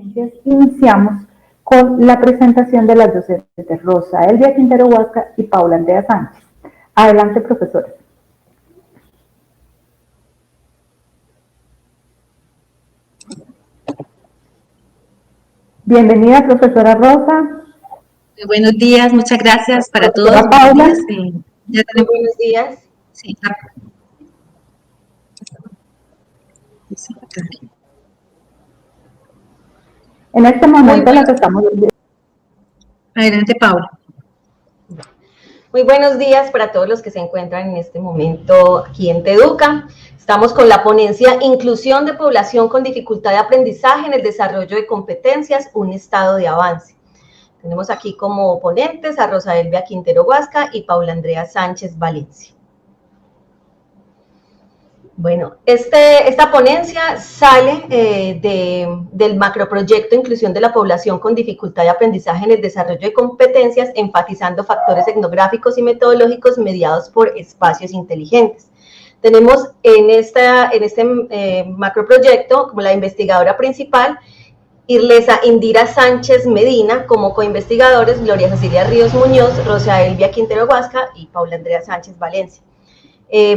ponencias, iniciamos con la presentación de las docentes Rosa Elvia Quintero Huasca y Paula Andrea Sánchez. Adelante, profesora. Bienvenida, profesora Rosa. Buenos días, muchas gracias para todos. Paula. Ya tenemos buenos días. Sí. En este momento las estamos viendo. Adelante, Paula. Muy buenos días para todos los que se encuentran en este momento aquí en TEDUCA. Estamos con la ponencia Inclusión de población con dificultad de aprendizaje en el desarrollo de competencias, un estado de avance. Tenemos aquí como ponentes a Rosa Elvia Quintero Huasca y Paula Andrea Sánchez Valencia. Bueno, esta ponencia sale del macroproyecto Inclusión de la población con dificultad de aprendizaje en el desarrollo de competencias, enfatizando factores etnográficos y metodológicos mediados por espacios inteligentes. Tenemos en este macroproyecto como la investigadora principal Irlesa Indira Sánchez Medina, como coinvestigadores Gloria Cecilia Ríos Muñoz, Rosa Elvia Quintero Huasca y Paula Andrea Sánchez Valencia.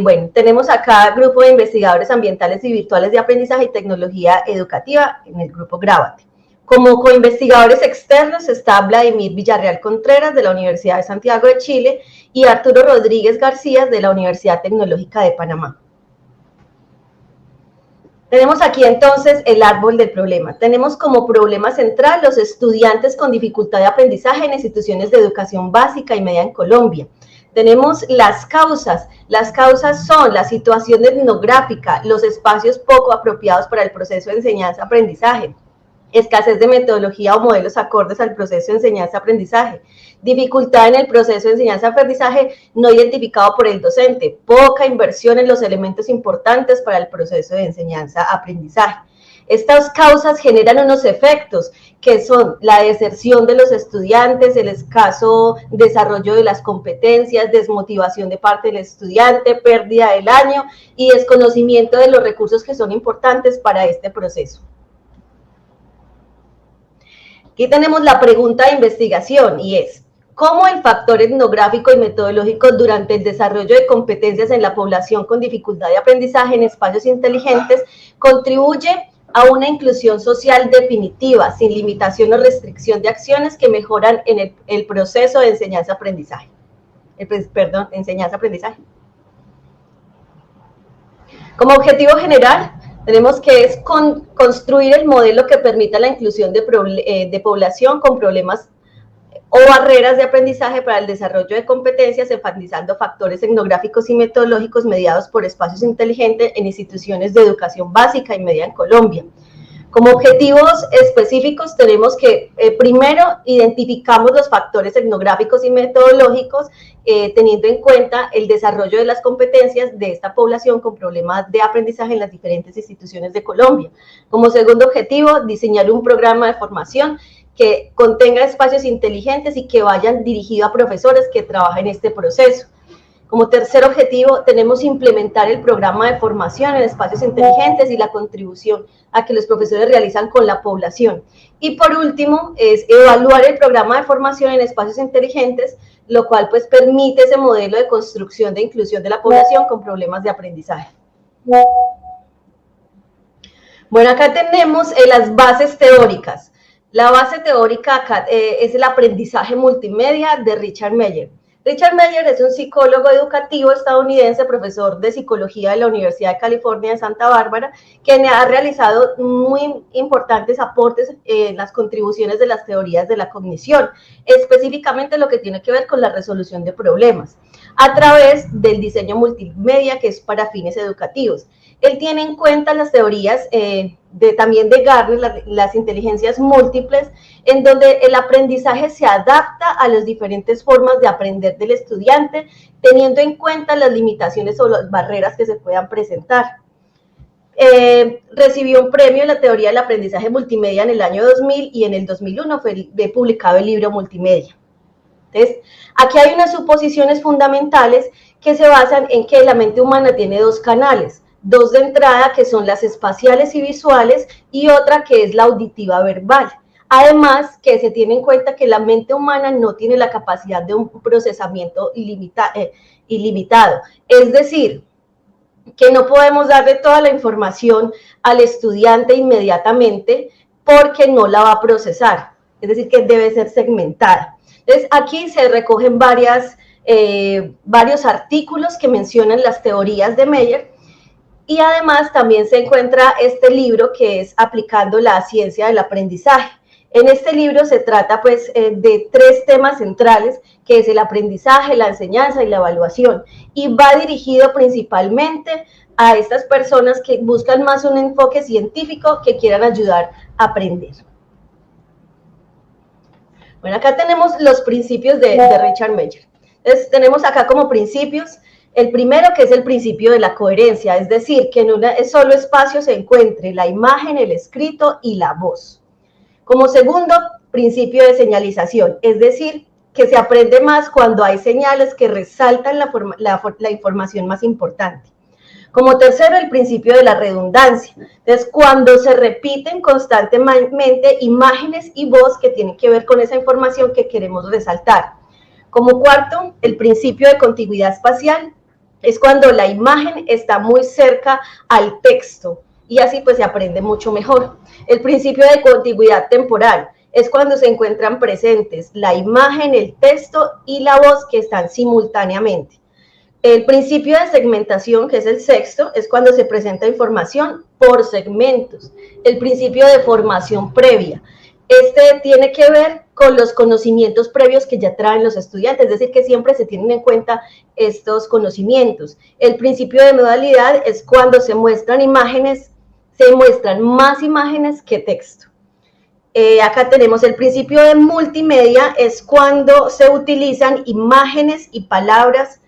Bueno, tenemos acá grupo de investigadores ambientales y virtuales de aprendizaje y tecnología educativa en el grupo Grábate. Como coinvestigadores externos está Vladimir Villarreal Contreras de la Universidad de Santiago de Chile y Arturo Rodríguez García de la Universidad Tecnológica de Panamá. Tenemos aquí entonces el árbol del problema. Tenemos como problema central los estudiantes con dificultad de aprendizaje en instituciones de educación básica y media en Colombia. Tenemos las causas son la situación etnográfica, los espacios poco apropiados para el proceso de enseñanza-aprendizaje, escasez de metodología o modelos acordes al proceso de enseñanza-aprendizaje, dificultad en el proceso de enseñanza-aprendizaje no identificado por el docente, poca inversión en los elementos importantes para el proceso de enseñanza-aprendizaje. Estas causas generan unos efectos que son la deserción de los estudiantes, el escaso desarrollo de las competencias, desmotivación de parte del estudiante, pérdida del año y desconocimiento de los recursos que son importantes para este proceso. Aquí tenemos la pregunta de investigación y es: ¿cómo el factor etnográfico y metodológico durante el desarrollo de competencias en la población con dificultad de aprendizaje en espacios inteligentes contribuye a una inclusión social definitiva, sin limitación o restricción de acciones que mejoran en el proceso de enseñanza-aprendizaje? Enseñanza-aprendizaje. Como objetivo general, tenemos que es construir el modelo que permita la inclusión de población con problemas o barreras de aprendizaje para el desarrollo de competencias, enfatizando factores etnográficos y metodológicos mediados por espacios inteligentes en instituciones de educación básica y media en Colombia. Como objetivos específicos tenemos que, primero, identificamos los factores etnográficos y metodológicos, teniendo en cuenta el desarrollo de las competencias de esta población con problemas de aprendizaje en las diferentes instituciones de Colombia. Como segundo objetivo, diseñar un programa de formación que contenga espacios inteligentes y que vayan dirigidos a profesores que trabajen en este proceso. Como tercer objetivo, tenemos implementar el programa de formación en espacios inteligentes y la contribución a que los profesores realizan con la población. Y por último, es evaluar el programa de formación en espacios inteligentes, lo cual pues permite ese modelo de construcción de inclusión de la población con problemas de aprendizaje. Bueno, acá tenemos las bases teóricas. La base teórica acá, es el aprendizaje multimedia de Richard Meyer. Richard Meyer es un psicólogo educativo estadounidense, profesor de psicología de la Universidad de California de Santa Bárbara, quien ha realizado muy importantes aportes en las contribuciones de las teorías de la cognición, específicamente lo que tiene que ver con la resolución de problemas, a través del diseño multimedia que es para fines educativos. Él tiene en cuenta las teorías también de Gardner, las inteligencias múltiples, en donde el aprendizaje se adapta a las diferentes formas de aprender del estudiante, teniendo en cuenta las limitaciones o las barreras que se puedan presentar. Recibió un premio en la teoría del aprendizaje multimedia en el año 2000 y en el 2001 fue publicado el libro Multimedia. Entonces, aquí hay unas suposiciones fundamentales que se basan en que la mente humana tiene dos canales, dos de entrada que son las espaciales y visuales y otra que es la auditiva verbal. Además, que se tiene en cuenta que la mente humana no tiene la capacidad de un procesamiento ilimitado. Es decir, que no podemos darle toda la información al estudiante inmediatamente porque no la va a procesar. Es decir, que debe ser segmentada. Entonces, aquí se recogen varios artículos que mencionan las teorías de Meyer, y además también se encuentra este libro que es Aplicando la ciencia del aprendizaje. En este libro se trata pues de tres temas centrales, que es el aprendizaje, la enseñanza y la evaluación, y va dirigido principalmente a estas personas que buscan más un enfoque científico, que quieran ayudar a aprender. Bueno, acá tenemos los principios de Richard Meyer. Entonces, tenemos acá como principios el primero, que es el principio de la coherencia, es decir, que en un solo espacio se encuentre la imagen, el escrito y la voz. Como segundo, principio de señalización, es decir, que se aprende más cuando hay señales que resaltan la información más importante. Como tercero, el principio de la redundancia, es cuando se repiten constantemente imágenes y voz que tienen que ver con esa información que queremos resaltar. Como cuarto, el principio de contigüidad espacial, es cuando la imagen está muy cerca al texto y así pues se aprende mucho mejor. El principio de contigüidad temporal es cuando se encuentran presentes la imagen, el texto y la voz que están simultáneamente. El principio de segmentación, que es el sexto, es cuando se presenta información por segmentos. El principio de formación previa, este tiene que ver con los conocimientos previos que ya traen los estudiantes, es decir, que siempre se tienen en cuenta estos conocimientos. El principio de modalidad es cuando se muestran imágenes, se muestran más imágenes que texto. Acá tenemos el principio de multimedia, es cuando se utilizan imágenes y palabras.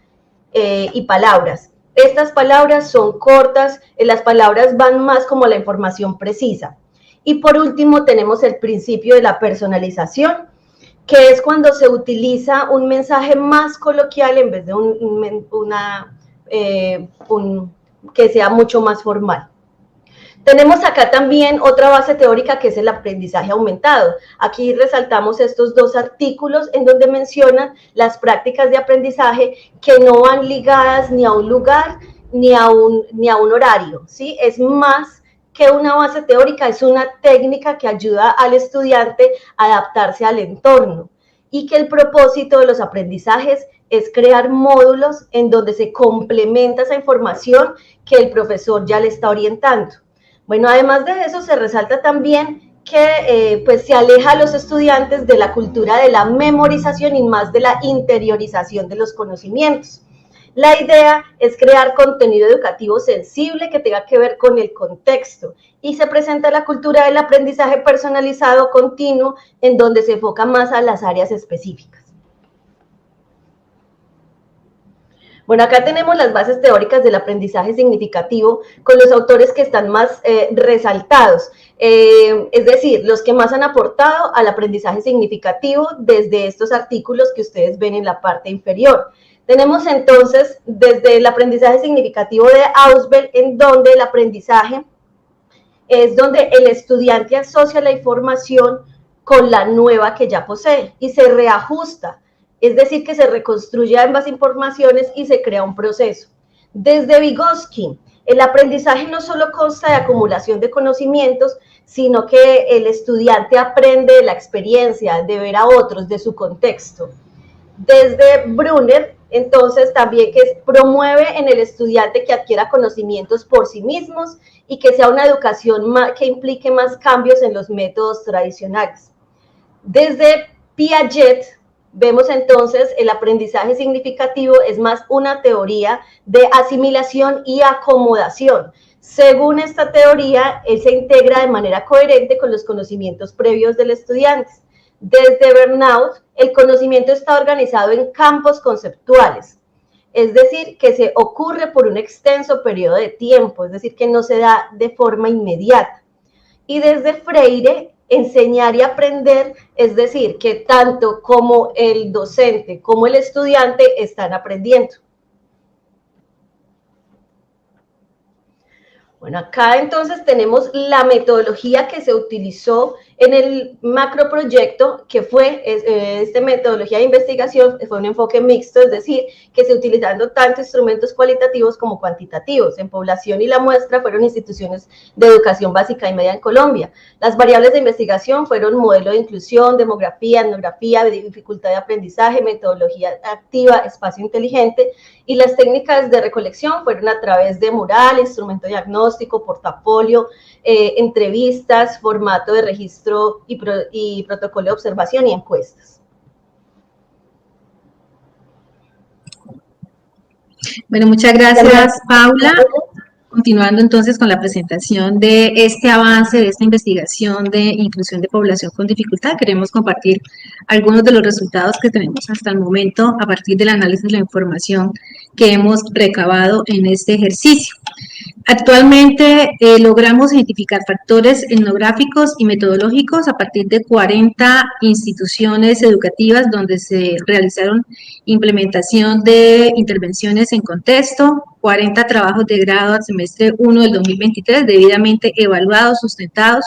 Estas palabras son cortas, las palabras van más como la información precisa. Y por último tenemos el principio de la personalización, que es cuando se utiliza un mensaje más coloquial en vez de que sea mucho más formal. Tenemos acá también otra base teórica que es el aprendizaje aumentado. Aquí resaltamos estos dos artículos en donde mencionan las prácticas de aprendizaje que no van ligadas ni a un lugar ni a un horario, ¿sí? Es más que una base teórica, es una técnica que ayuda al estudiante a adaptarse al entorno y que el propósito de los aprendizajes es crear módulos en donde se complementa esa información que el profesor ya le está orientando. Bueno, además de eso se resalta también que pues se aleja a los estudiantes de la cultura de la memorización y más de la interiorización de los conocimientos. La idea es crear contenido educativo sensible que tenga que ver con el contexto y se presenta la cultura del aprendizaje personalizado continuo en donde se enfoca más a las áreas específicas. Bueno, acá tenemos las bases teóricas del aprendizaje significativo con los autores que están más resaltados, es decir, los que más han aportado al aprendizaje significativo desde estos artículos que ustedes ven en la parte inferior. Tenemos entonces desde el aprendizaje significativo de Ausubel, en donde el aprendizaje es donde el estudiante asocia la información con la nueva que ya posee y se reajusta. Es decir, que se reconstruye ambas informaciones y se crea un proceso. Desde Vygotsky, el aprendizaje no solo consta de acumulación de conocimientos, sino que el estudiante aprende de la experiencia, de ver a otros, de su contexto. Desde Brunner, entonces, también que promueve en el estudiante que adquiera conocimientos por sí mismos y que sea una educación que implique más cambios en los métodos tradicionales. Desde Piaget, vemos entonces el aprendizaje significativo es más una teoría de asimilación y acomodación. Según esta teoría, él se integra de manera coherente con los conocimientos previos del estudiante. Desde Bernaut, el conocimiento está organizado en campos conceptuales, es decir, que se ocurre por un extenso periodo de tiempo, es decir, que no se da de forma inmediata. Y desde Freire, enseñar y aprender, es decir, que tanto como el docente como el estudiante están aprendiendo. Bueno, acá entonces tenemos la metodología que se utilizó en el macroproyecto, que fue esta metodología de investigación, fue un enfoque mixto, es decir, que se utilizando tanto instrumentos cualitativos como cuantitativos. En población y la muestra fueron instituciones de educación básica y media en Colombia. Las variables de investigación fueron modelo de inclusión, demografía, etnografía, dificultad de aprendizaje, metodología activa, espacio inteligente, y las técnicas de recolección fueron a través de mural, instrumento diagnóstico, portafolio, entrevistas, formato de registro y protocolo de observación y encuestas. Bueno, muchas gracias, Paula. Continuando entonces con la presentación de este avance, de esta investigación de inclusión de población con dificultad, queremos compartir algunos de los resultados que tenemos hasta el momento a partir del análisis de la información que hemos recabado en este ejercicio. Actualmente logramos identificar factores etnográficos y metodológicos a partir de 40 instituciones educativas donde se realizaron implementación de intervenciones en contexto, 40 trabajos de grado al semestre 1 del 2023 debidamente evaluados, sustentados,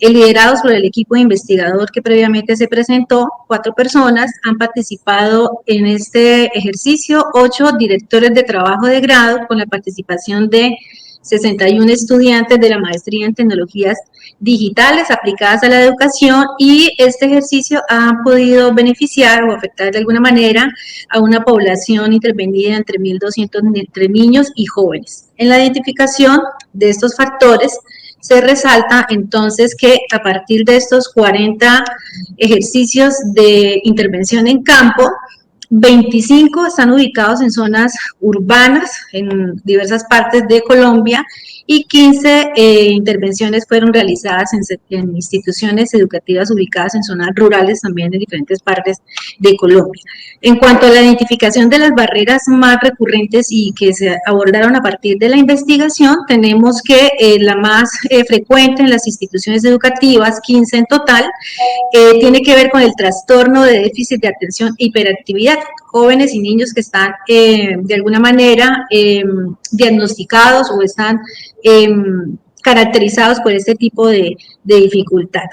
liderados por el equipo de investigador que previamente se presentó. 4 personas han participado en este ejercicio, 8 directores de trabajo de grado con la participación de 61 estudiantes de la maestría en tecnologías digitales aplicadas a la educación, y este ejercicio ha podido beneficiar o afectar de alguna manera a una población intervenida entre 1.200 entre niños y jóvenes. En la identificación de estos factores se resalta entonces que a partir de estos 40 ejercicios de intervención en campo, 25 están ubicados en zonas urbanas en diversas partes de Colombia y 15 intervenciones fueron realizadas en instituciones educativas ubicadas en zonas rurales también de diferentes partes de Colombia. En cuanto a la identificación de las barreras más recurrentes y que se abordaron a partir de la investigación, tenemos que la más frecuente en las instituciones educativas, 15 en total, tiene que ver con el trastorno de déficit de atención e hiperactividad, jóvenes y niños que están de alguna manera diagnosticados o están caracterizados por este tipo de dificultad.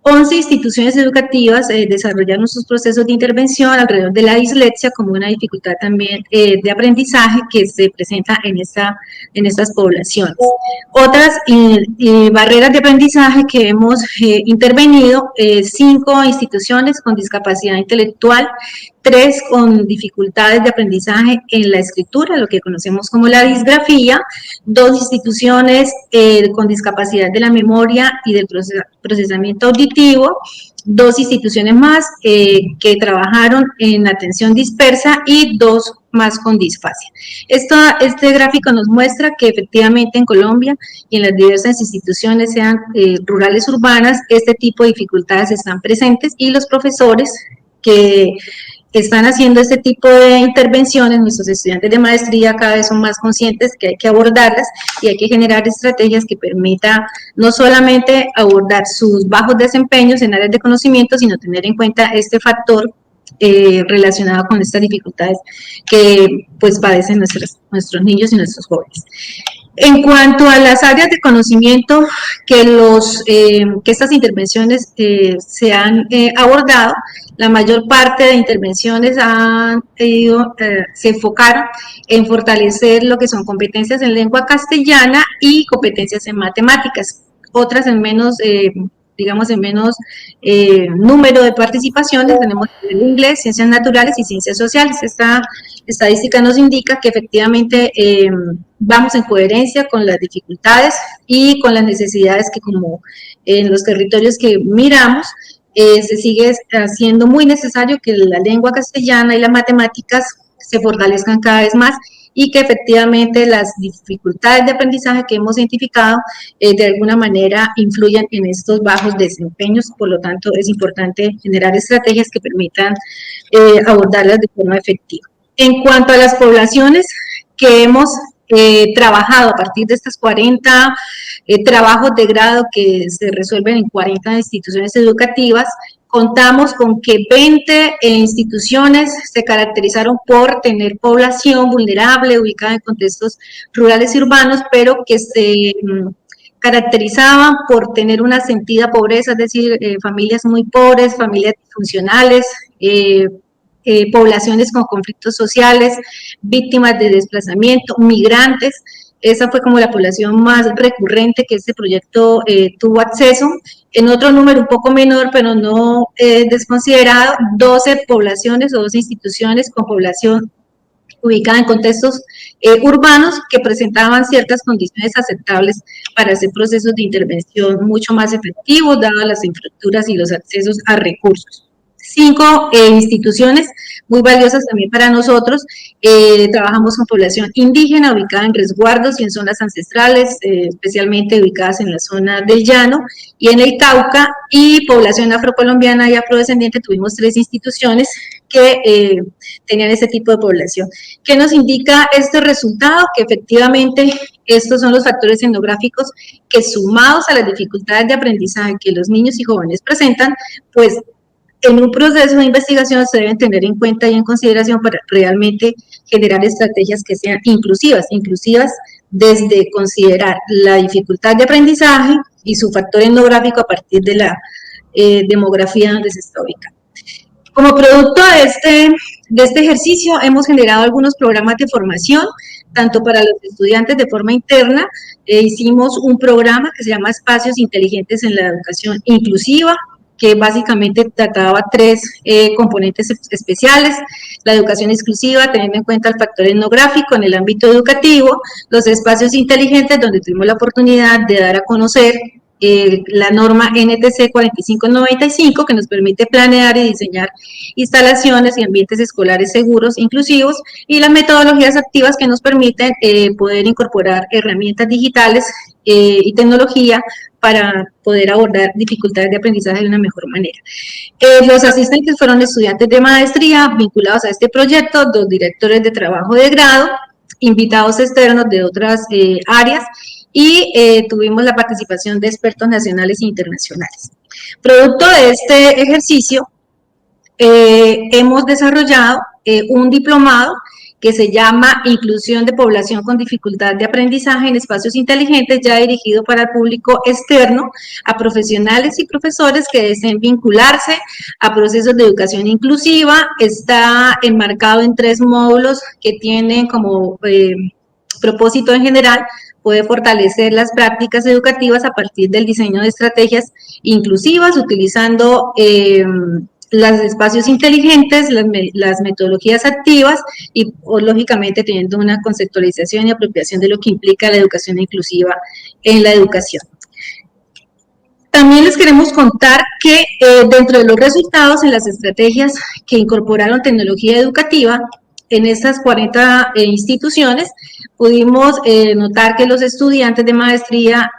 11 instituciones educativas desarrollaron sus procesos de intervención alrededor de la dislexia como una dificultad también de aprendizaje que se presenta en estas poblaciones. Otras barreras de aprendizaje que hemos intervenido, 5 instituciones con discapacidad intelectual, 3 con dificultades de aprendizaje en la escritura, lo que conocemos como la disgrafía, 2 instituciones con discapacidad de la memoria y del procesamiento auditivo, 2 instituciones más que trabajaron en atención dispersa y 2 más con disfasia. Este gráfico nos muestra que efectivamente en Colombia y en las diversas instituciones, sean rurales o urbanas, este tipo de dificultades están presentes y los profesores que están haciendo este tipo de intervenciones, nuestros estudiantes de maestría cada vez son más conscientes que hay que abordarlas y hay que generar estrategias que permitan no solamente abordar sus bajos desempeños en áreas de conocimiento, sino tener en cuenta este factor relacionado con estas dificultades que pues padecen nuestros niños y nuestros jóvenes. En cuanto a las áreas de conocimiento que estas intervenciones se han abordado, la mayor parte de intervenciones se enfocaron en fortalecer lo que son competencias en lengua castellana y competencias en matemáticas. Otras en menos, digamos, en menos número de participaciones, tenemos el inglés, ciencias naturales y ciencias sociales. Esta estadística nos indica que efectivamente vamos en coherencia con las dificultades y con las necesidades que, como en los territorios que miramos, se sigue haciendo muy necesario que la lengua castellana y las matemáticas se fortalezcan cada vez más y que efectivamente las dificultades de aprendizaje que hemos identificado de alguna manera influyan en estos bajos desempeños. Por lo tanto, es importante generar estrategias que permitan abordarlas de forma efectiva. En cuanto a las poblaciones que hemos trabajado a partir de estas 40 trabajos de grado que se resuelven en 40 instituciones educativas, contamos con que 20 instituciones se caracterizaron por tener población vulnerable, ubicada en contextos rurales y urbanos, pero que se caracterizaban por tener una sentida pobreza, es decir, familias muy pobres, familias disfuncionales, poblaciones con conflictos sociales, víctimas de desplazamiento, migrantes. Esa fue como la población más recurrente que este proyecto tuvo acceso. En otro número un poco menor, pero no desconsiderado, 12 poblaciones o 12 instituciones con población ubicada en contextos urbanos que presentaban ciertas condiciones aceptables para hacer procesos de intervención mucho más efectivos, dadas las infraestructuras y los accesos a recursos. 5 instituciones muy valiosas también para nosotros. Trabajamos con población indígena ubicada en resguardos y en zonas ancestrales, especialmente ubicadas en la zona del Llano y en el Cauca, y población afrocolombiana y afrodescendiente. Tuvimos 3 instituciones que tenían este tipo de población. ¿Qué nos indica este resultado? Que efectivamente estos son los factores etnográficos que, sumados a las dificultades de aprendizaje que los niños y jóvenes presentan, pues en un proceso de investigación se deben tener en cuenta y en consideración para realmente generar estrategias que sean inclusivas desde considerar la dificultad de aprendizaje y su factor etnográfico a partir de la demografía donde se está ubicando. Como producto de este ejercicio hemos generado algunos programas de formación, tanto para los estudiantes de forma interna. Hicimos un programa que se llama Espacios Inteligentes en la Educación Inclusiva, que básicamente trataba 3 componentes especiales: la educación exclusiva, teniendo en cuenta el factor etnográfico en el ámbito educativo; los espacios inteligentes, donde tuvimos la oportunidad de dar a conocer la norma NTC 4595, que nos permite planear y diseñar instalaciones y ambientes escolares seguros, inclusivos, y las metodologías activas que nos permiten poder incorporar herramientas digitales y tecnología para poder abordar dificultades de aprendizaje de una mejor manera. Los asistentes fueron estudiantes de maestría vinculados a este proyecto, 2 directores de trabajo de grado, invitados externos de otras áreas, y tuvimos la participación de expertos nacionales e internacionales. Producto de este ejercicio, hemos desarrollado un diplomado que se llama Inclusión de Población con Dificultad de Aprendizaje en Espacios Inteligentes, ya dirigido para el público externo, a profesionales y profesores que deseen vincularse a procesos de educación inclusiva. Está enmarcado en 3 módulos que tienen como propósito en general poder fortalecer las prácticas educativas a partir del diseño de estrategias inclusivas, utilizando los espacios inteligentes, las metodologías activas y, lógicamente, teniendo una conceptualización y apropiación de lo que implica la educación inclusiva en la educación. También les queremos contar que dentro de los resultados en las estrategias que incorporaron tecnología educativa, en estas 40 instituciones, pudimos notar que los estudiantes de maestría,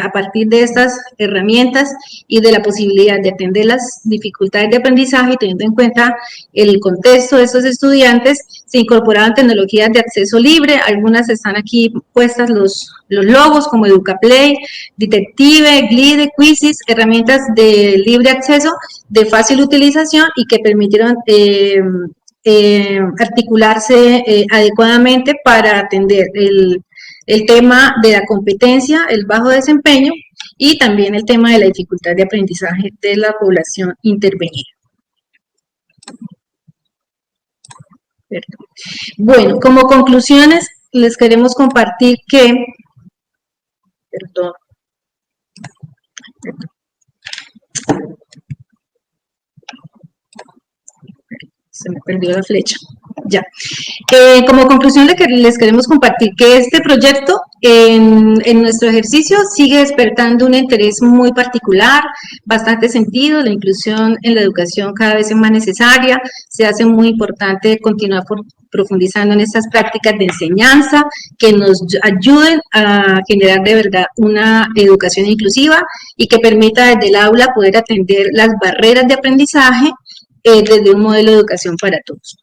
a partir de estas herramientas y de la posibilidad de atender las dificultades de aprendizaje, teniendo en cuenta el contexto de estos estudiantes, se incorporaban tecnologías de acceso libre. Algunas están aquí puestas los logos, como EducaPlay, Detective, Glide, Quizzes, herramientas de libre acceso, de fácil utilización y que permitieron articularse adecuadamente para atender el tema de la competencia, el bajo desempeño y también el tema de la dificultad de aprendizaje de la población intervenida. Bueno, como conclusiones les queremos compartir que, se me perdió la flecha. Ya. Como conclusión les queremos compartir que este proyecto en nuestro ejercicio sigue despertando un interés muy particular, bastante sentido. La inclusión en la educación cada vez es más necesaria. Se hace muy importante continuar profundizando en estas prácticas de enseñanza que nos ayuden a generar de verdad una educación inclusiva y que permita desde el aula poder atender las barreras de aprendizaje desde un modelo de educación para todos.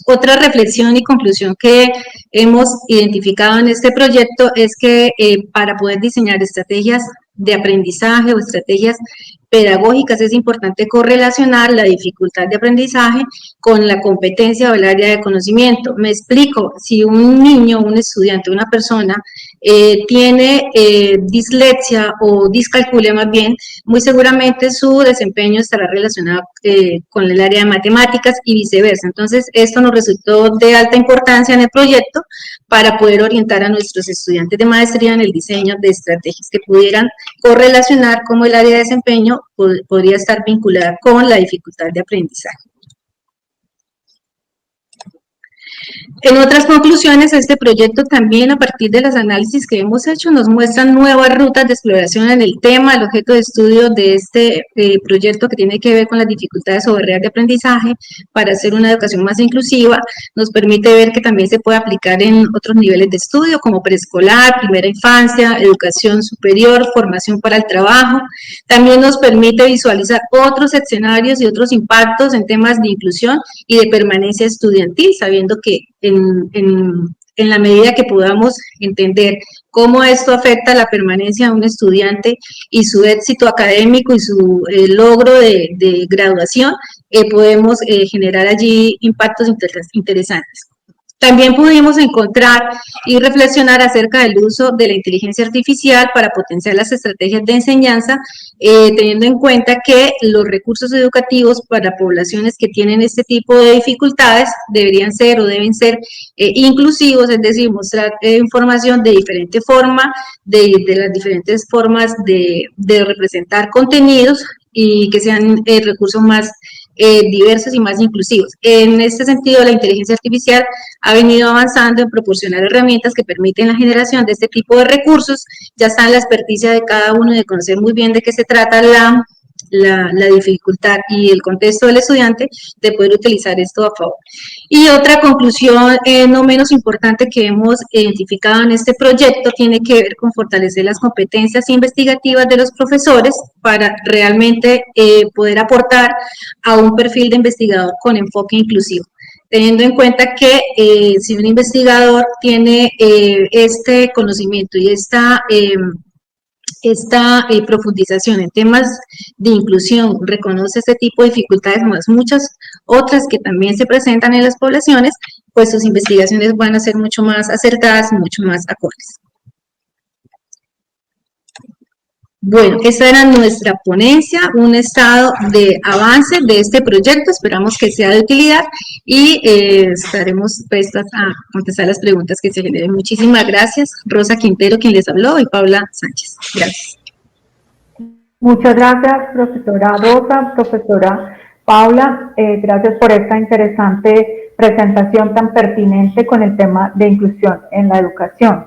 Otra reflexión y conclusión que hemos identificado en este proyecto es que para poder diseñar estrategias de aprendizaje o estrategias pedagógicas es importante correlacionar la dificultad de aprendizaje con la competencia o el área de conocimiento. Me explico, si un niño, un estudiante, una persona tiene dislexia o discalculia más bien, muy seguramente su desempeño estará relacionado con el área de matemáticas y viceversa. Entonces, esto nos resultó de alta importancia en el proyecto para poder orientar a nuestros estudiantes de maestría en el diseño de estrategias que pudieran correlacionar cómo el área de desempeño podría estar vinculada con la dificultad de aprendizaje. En otras conclusiones, este proyecto también, a partir de los análisis que hemos hecho, nos muestran nuevas rutas de exploración en el tema. El objeto de estudio de este proyecto, que tiene que ver con las dificultades o barreras de aprendizaje para hacer una educación más inclusiva, nos permite ver que también se puede aplicar en otros niveles de estudio, como preescolar, primera infancia, educación superior, formación para el trabajo. También nos permite visualizar otros escenarios y otros impactos en temas de inclusión y de permanencia estudiantil, sabiendo que en la medida que podamos entender cómo esto afecta la permanencia de un estudiante y su éxito académico y su logro de graduación, podemos generar allí impactos interesantes. También pudimos encontrar y reflexionar acerca del uso de la inteligencia artificial para potenciar las estrategias de enseñanza, teniendo en cuenta que los recursos educativos para poblaciones que tienen este tipo de dificultades deberían ser o deben ser inclusivos, es decir, mostrar información de diferente forma, de las diferentes formas de representar contenidos y que sean recursos más diversos y más inclusivos. En este sentido, la inteligencia artificial ha venido avanzando en proporcionar herramientas que permiten la generación de este tipo de recursos. Ya está en la experticia de cada uno de conocer muy bien de qué se trata la dificultad y el contexto del estudiante, de poder utilizar esto a favor. Y otra conclusión no menos importante que hemos identificado en este proyecto tiene que ver con fortalecer las competencias investigativas de los profesores para realmente poder aportar a un perfil de investigador con enfoque inclusivo, teniendo en cuenta que si un investigador tiene este conocimiento y esta profundización en temas de inclusión, reconoce este tipo de dificultades, más muchas otras que también se presentan en las poblaciones, pues sus investigaciones van a ser mucho más acertadas y mucho más acordes. Bueno, esta era nuestra ponencia, un estado de avance de este proyecto, esperamos que sea de utilidad y estaremos prestas a contestar las preguntas que se generen. Muchísimas gracias, Rosa Quintero, quien les habló, y Paula Sánchez. Gracias. Muchas gracias, profesora Rosa, profesora Paula, gracias por esta interesante presentación tan pertinente con el tema de inclusión en la educación.